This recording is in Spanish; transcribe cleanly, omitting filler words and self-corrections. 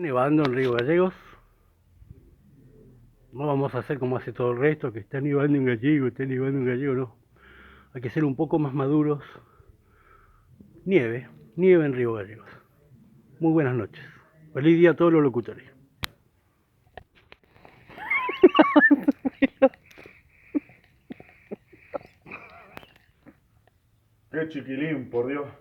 Nevando en Río Gallegos. No vamos a hacer como hace todo el resto, que está nevando en Gallego, está nevando en Gallego, no. Hay que ser un poco más maduros. Nieve, nieve en Río Gallegos. Muy buenas noches. Feliz día a todos los locutores. Qué chiquilín, por Dios.